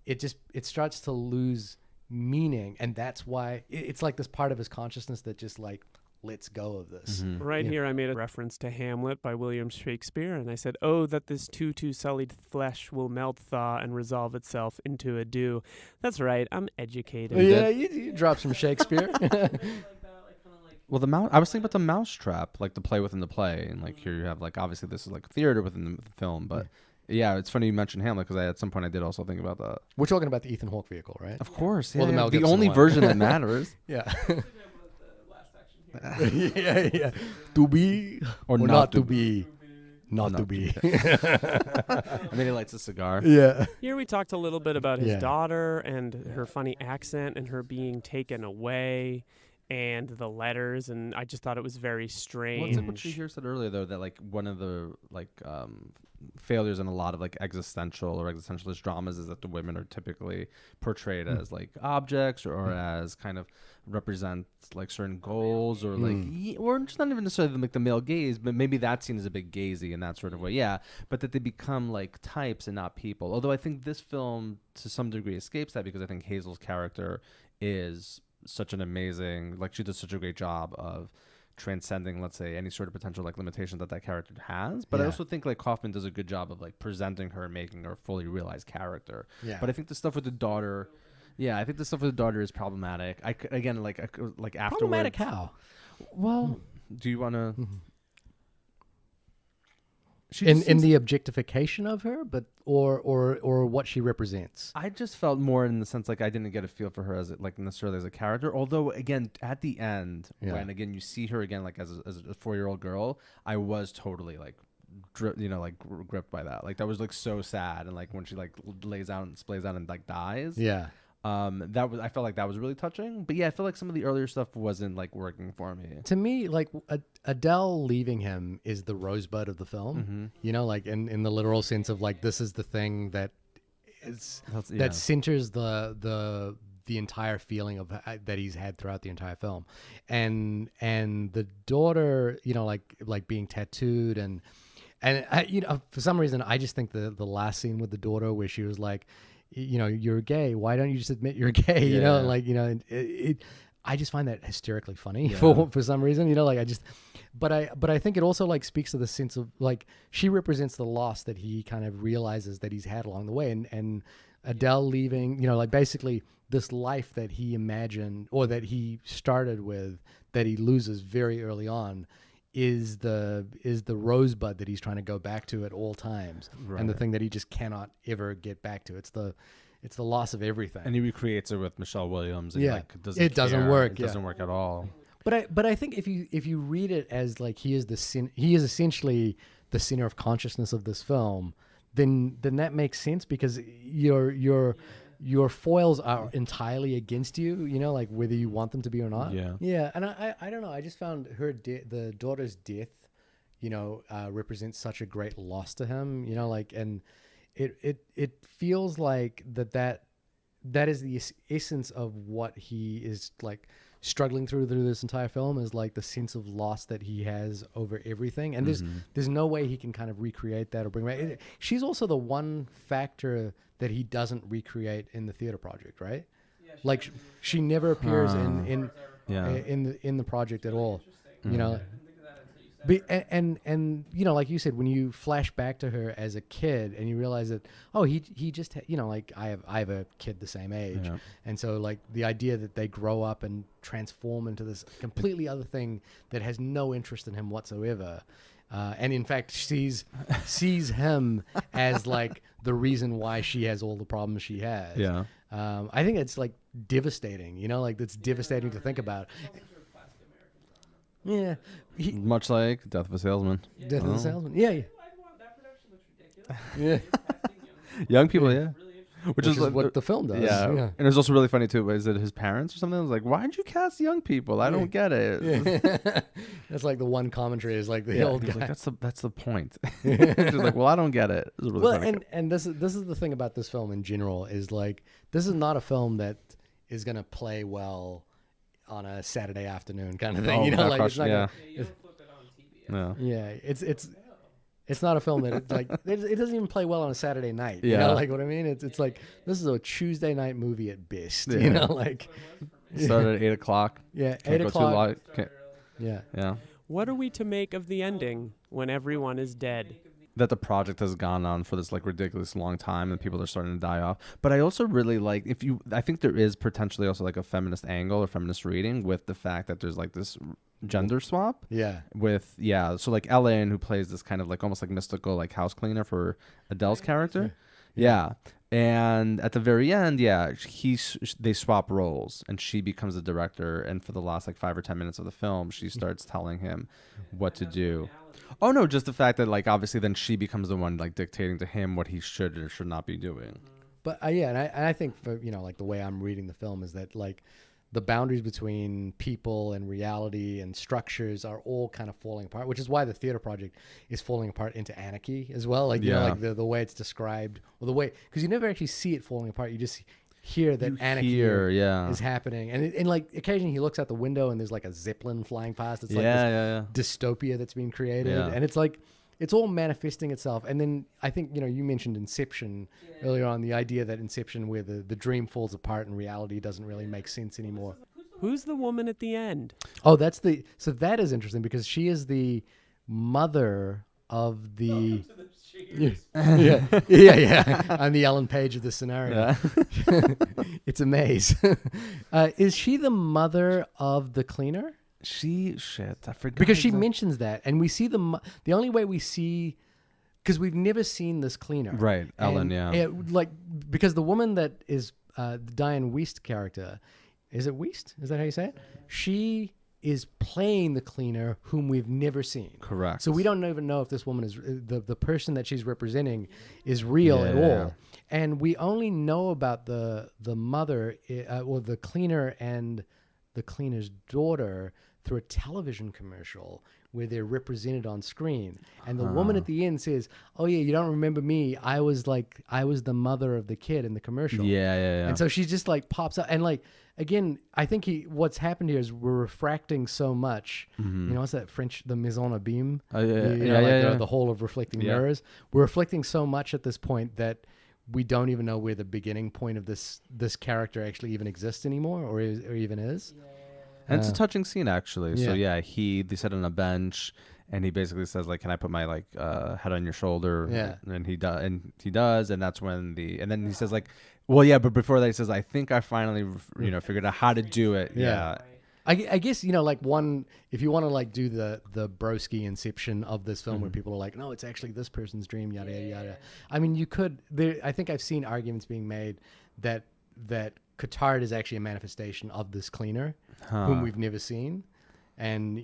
it starts to lose meaning. And that's why it's like this part of his consciousness that just like lets go of this. Right Yeah. here, I made a reference to Hamlet by William Shakespeare, and I said, "Oh, that this too sullied flesh will melt, thaw, and resolve itself into a dew." That's right, I'm educated. Yeah, you drop some Shakespeare. Well, the mouse. I was thinking about the mousetrap, like the play within the play, and like here you have like obviously this is like theater within the film, but yeah, it's funny you mentioned Hamlet because at some point I did also think about that. We're talking about the Ethan Hawke vehicle, right? Of course, Well, yeah. the Mel The Gibson only one. version that matters, Yeah. yeah. To be or not to be. Not to be. and then he lights a cigar. Yeah. Here we talked a little bit about his Yeah. daughter and her funny accent and her being taken away and the letters, and I just thought it was very Well, strange. it's like what Shahir said earlier, though, that like one of the like failures in a lot of like existential or existentialist dramas is that the women are typically portrayed as like objects or as kind of represent like certain goals or like or just not even necessarily like the male gaze, but maybe that's seen as a bit gazy in that sort of way. Yeah, but that they become like types and not people. Although I think this film to some degree escapes that because I think Hazel's character is such an amazing, like she does such a great job of transcending, let's say, any sort of potential like limitation that character has. But I Yeah. also think like Kaufman does a good job of like presenting her and making her a fully realized character. Yeah. But I think the stuff with the daughter, I think the stuff with the daughter is problematic. Again, like afterwards. Problematic how? Well, do you want to? In the objectification of her, but or what she represents. I just felt more in the sense like I didn't get a feel for her as like necessarily as a character. Although again, at the end, when again you see her again like as a 4-year-old girl, I was totally like, gripped by that. Like that was like so sad, and like when she like lays out and splays out and like dies. Yeah. I felt like that was really touching. But yeah, I feel like some of the earlier stuff wasn't like working for me. To me, like Adele leaving him is the rosebud of the film. You know, like in the literal sense of like this is the thing that that centers the entire feeling of that he's had throughout the entire film, and the daughter, you know, like being tattooed and I, you know, for some reason I just think the last scene with the daughter where she was like, you know, you're gay. Why don't you just admit you're gay? You know, like, you know, I just find that hysterically funny for some reason, you know, like but I think it also like speaks to the sense of like, she represents the loss that he kind of realizes that he's had along the way. And Adele leaving, you know, like basically this life that he imagined or that he started with that he loses very early on is the rosebud that he's trying to go back to at all times, and the thing that he just cannot ever get back to. It's the loss of everything. And he recreates it with Michelle Williams. And it doesn't work. It doesn't work at all. But I think if you read it as like he is essentially the center of consciousness of this film, then that makes sense because your foils are entirely against you, you know, like whether you want them to be or not. Yeah. And I don't know. I just found the daughter's death, you know, represents such a great loss to him, you know, like, and it feels like that is the essence of what he is like struggling through this entire film is like the sense of loss that he has over everything. And there's no way he can kind of recreate that or bring back. She's also the one factor that he doesn't recreate in the theater project, right? Yeah, like she never appears in the project at all, you know. And you know, like you said, when you flash back to her as a kid and you realize that he just you know, like I have a kid the same age, and so like the idea that they grow up and transform into this completely other thing that has no interest in him whatsoever. And in fact, sees him as like the reason why she has all the problems she has. Yeah. I think it's like devastating, you know, like that's devastating to think about. Yeah. Much like Death of a Salesman. Death of a Salesman. Yeah. That production looks ridiculous. Yeah. Young people, yeah. Which is what the film does. Yeah. And it's also really funny too. Is it his parents or something? I was like, why did you cast young people? I don't get it. Yeah. That's like the one commentary is like the old guy. Like, that's the point. She's like, well, I don't get it. Really well, and this is the thing about this film in general is like this is not a film that is gonna play well on a Saturday afternoon kind of thing. You know, like it's not gonna, you don't flip it on TV. Yeah, it's not a film that it's like it doesn't even play well on a Saturday night. Yeah. You know, like what I mean? It's like this is a Tuesday night movie at best. You know, like started at 8:00. Yeah, Can't 8:00. Yeah. Yeah. What are we to make of the ending when everyone is dead? That the project has gone on for this like ridiculous long time and people are starting to die off. But I also really like I think there is potentially also like a feminist angle or feminist reading with the fact that there's like this gender swap. Yeah. So like Ellen, who plays this kind of like almost like mystical like house cleaner for Adele's character. Yeah. And at the very end, they swap roles and she becomes the director. And for the last like 5 or 10 minutes of the film, she starts telling him what to do. Oh, no, just the fact that like obviously then she becomes the one like dictating to him what he should or should not be doing. But and I think for, like the way I'm reading the film is that like the boundaries between people and reality and structures are all kind of falling apart, which is why the theater project is falling apart into anarchy as well. Like, you know, like the way it's described, or the way, because you never actually see it falling apart. You just hear that anarchy is happening. And like occasionally he looks out the window and there's like a Zeppelin flying past. It's like this dystopia that's being created. Yeah. And it's like, it's all manifesting itself. And then I think, you mentioned Inception earlier on, the idea that Inception, where the dream falls apart and reality doesn't really make sense anymore. Who's the woman at the end? Oh, so that is interesting because she is the mother of the... yeah. I'm the Ellen Page of this scenario. Yeah. It's a maze. Is she the mother of the cleaner? I forgot. Because she mentions that, and we see the only way we see, because we've never seen this cleaner, right? Ellen, because the woman that is Diane Wiest character, is it Wiest? Is that how you say it? She is playing the cleaner, whom we've never seen. Correct. So we don't even know if this woman is the person that she's representing is real at all, and we only know about the mother or the cleaner and the cleaner's daughter through a television commercial where they're represented on screen. And the woman at the end says, "Oh yeah, you don't remember me? I was the mother of the kid in the commercial." Yeah. And so she just like pops up, and like again, I think what's happened here is we're refracting so much. Mm-hmm. What's that French, the mise en abîme? The whole of reflecting mirrors. We're reflecting so much at this point that we don't even know where the beginning point of this character actually even exists anymore, or even is. And it's a touching scene, actually. So they sit on a bench, and he basically says, like, "Can I put my head on your shoulder?" Yeah. And he does, and that's when and then he says, like, "Well, yeah," but before that he says, "I think I finally figured out how to do it." Yeah. I guess like if you want to like do the broski inception of this film where people are like, no, it's actually this person's dream, yada yada yada. I mean, you could. I think I've seen arguments being made that Cotard is actually a manifestation of this cleaner, whom we've never seen, and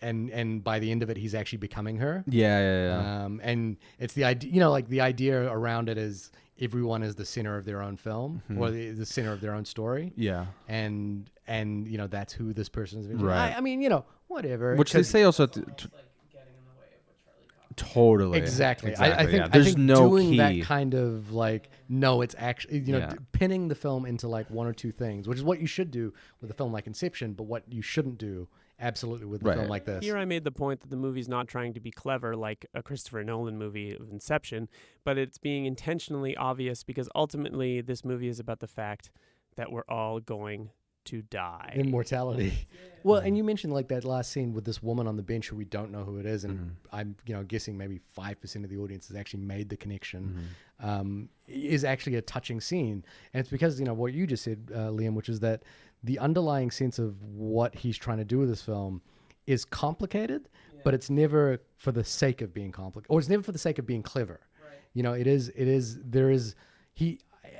and by the end of it, he's actually becoming her. Yeah. And it's the idea, like the idea around it is everyone is the center of their own film or the center of their own story. Yeah. And that's who this person is. Right. I mean, whatever. Which they say also. Totally. Exactly. I think there's no doing key. that kind of like, no, it's actually, pinning the film into like one or two things, which is what you should do with a film like Inception, but what you shouldn't do absolutely with a film like this. Here I made the point that the movie's not trying to be clever like a Christopher Nolan movie of Inception, but it's being intentionally obvious because ultimately this movie is about the fact that we're all going to die. Immortality. Well, and you mentioned like that last scene with this woman on the bench who we don't know who it is, and I'm guessing maybe 5% of the audience has actually made the connection. Is actually a touching scene, and it's because what you just said, Liam, which is that the underlying sense of what he's trying to do with this film is complicated, but it's never for the sake of being complicated, or it's never for the sake of being clever. Right.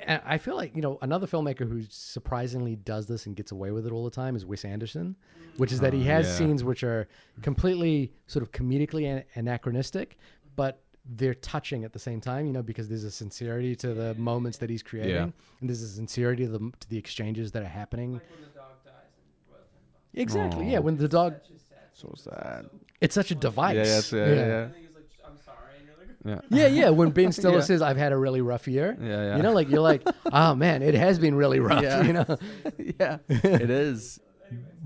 I feel like, another filmmaker who surprisingly does this and gets away with it all the time is Wes Anderson, which is that he has scenes which are completely sort of comedically anachronistic, but they're touching at the same time, because there's a sincerity to the moments that he's creating, and there's a sincerity to the exchanges that are happening. Like when the dog dies in Royal Tenenbaums. Exactly, yeah, when the dog... So sad. It's such a device. Yeah. Yeah. When Ben Stiller says, "I've had a really rough year," you're like, "Oh man, it has been really rough." Yeah, it is.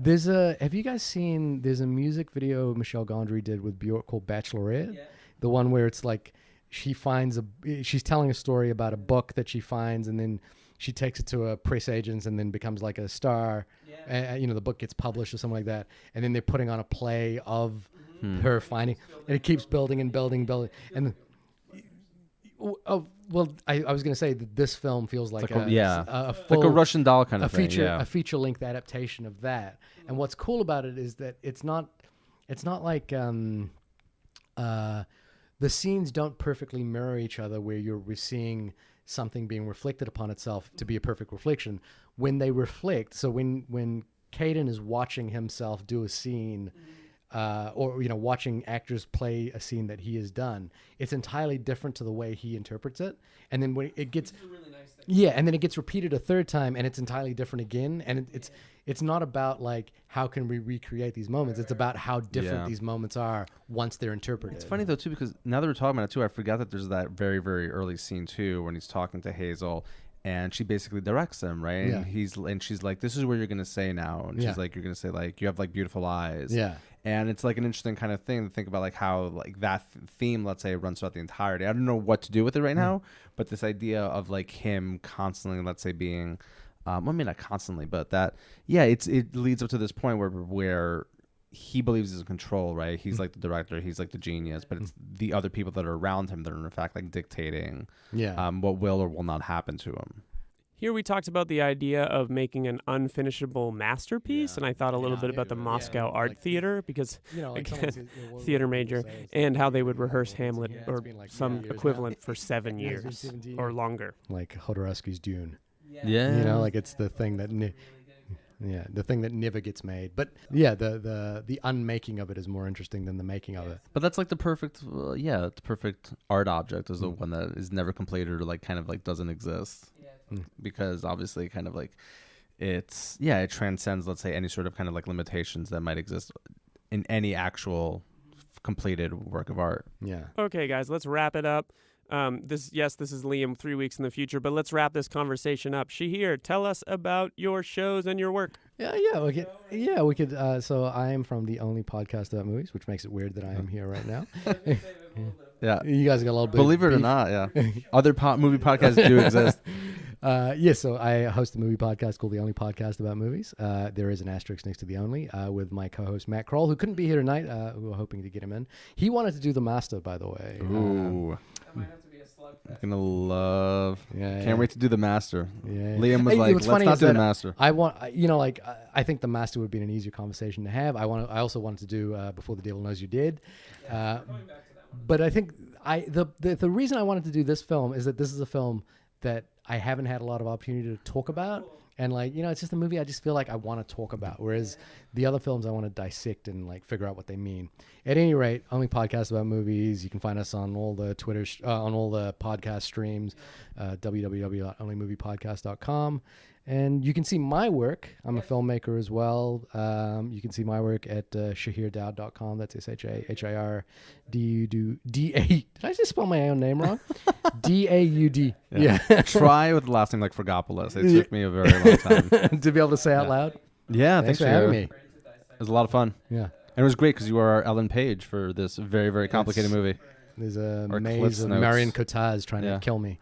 Have you guys seen? There's a music video Michel Gondry did with Bjork called Bachelorette, the one where it's like she's telling a story about a book that she finds, and then she takes it to a press agents and then becomes like a star. You know, the book gets published or something like that, and then they're putting on a play of her finding, and it keeps building and building, and well, I was going to say that this film feels like a full, like a Russian doll kind of thing, a feature-length adaptation of that. And what's cool about it is that it's not like the scenes don't perfectly mirror each other, where we're seeing something being reflected upon itself to be a perfect reflection. When they reflect, so when Caden is watching himself do a scene, or watching actors play a scene that he has done, it's entirely different to the way he interprets it. And then when it gets, and then it gets repeated a third time, and it's entirely different again. And it's not about like how can we recreate these moments. It's about how different these moments are once they're interpreted. It's funny though too, because now that we're talking about it too, I forgot that there's that very, very early scene too when he's talking to Hazel. And she basically directs him, right? Yeah. And she's like, "This is what you're gonna say now." And she's like, "You're gonna say like you have like beautiful eyes." Yeah. And it's like an interesting kind of thing to think about, like how like that theme, let's say, runs throughout the entirety. I don't know what to do with it right now, but this idea of like him constantly, let's say, being, I mean, not constantly, but that, it leads up to this point where he believes he's in control, right? He's like the director, he's like the genius, but it's the other people that are around him that are in fact like dictating what will or will not happen to him. Here we talked about the idea of making an unfinishable masterpiece, and I thought a little bit about the Moscow Art Theater, because again, theater major, and how they would rehearse Hamlet or some equivalent for 7 years or longer. Like Jodorowsky's Dune. Yeah. Like it's the thing that the thing that never gets made. But the unmaking of it is more interesting than the making of it. But that's like the perfect the perfect art object is the one that is never completed or like kind of like doesn't exist. Because obviously kind of like it transcends, let's say, any sort of kind of like limitations that might exist in any actual completed work of art. Yeah. Okay, guys, let's wrap it up. This is Liam 3 weeks in the future, but let's wrap this conversation up. Shahir, tell us about your shows and your work. We could. So I am from the only podcast about movies, which makes it weird that I am here right now. Yeah, you guys got a little bit. Believe it or not, other movie podcasts do exist. So I host a movie podcast called The Only Podcast About Movies. There is an asterisk next to the only, with my co-host Matt Kroll, who couldn't be here tonight. We were hoping to get him in. He wanted to do The Master, by the way. Ooh. That might have to be a slugfest. I'm gonna love. Yeah, Can't wait to do The Master. Yeah. Liam was like, "Let's not do The Master." I think The Master would be an easier conversation to have. I also wanted to do Before the Devil Knows You Did. But I think the reason I wanted to do this film is that this is a film that I haven't had a lot of opportunity to talk about. And it's just a movie I just feel like I want to talk about. Whereas the other films I want to dissect and figure out what they mean. At any rate, Only Podcast About Movies. You can find us on all the Twitter, on all the podcast streams, www.onlymoviepodcast.com. And you can see my work. I'm a filmmaker as well. You can see my work at shahirdaud.com. That's SHAHIRDAUD. Did I just spell my own name wrong? DAUD. Yeah. Try with the last name like Fragopoulos. It took me a very long time to be able to say out loud. Yeah, thanks for having me. It was a lot of fun. Yeah. And it was great because you were our Ellen Page for this very, very complicated movie. There's a maze of Marion Cotard trying to kill me.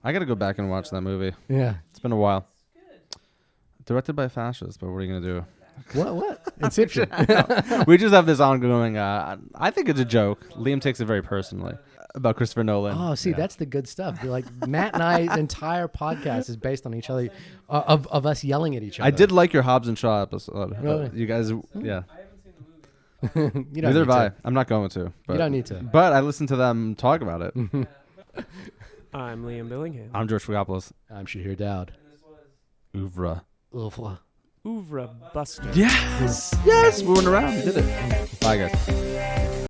I got to go back and watch that movie. Yeah. It's been a while. Directed by a fascist, but what are you going to do? What? Inception. We just have this ongoing, I think it's a joke. Liam takes it very personally about Christopher Nolan. Oh, see, that's the good stuff. Like Matt and I's entire podcast is based on each other, of us yelling at each other. I did like your Hobbs and Shaw episode. Really? You guys, I haven't seen the movie. Neither have I. I'm not going to. But, you don't need to. But I listened to them talk about it. I'm Liam Billingham. I'm George Fragopoulos. I'm Shahir Daud. Oeuvre. Oeuvre Busters. Yes! Yes! We went around. We did it. Bye, guys.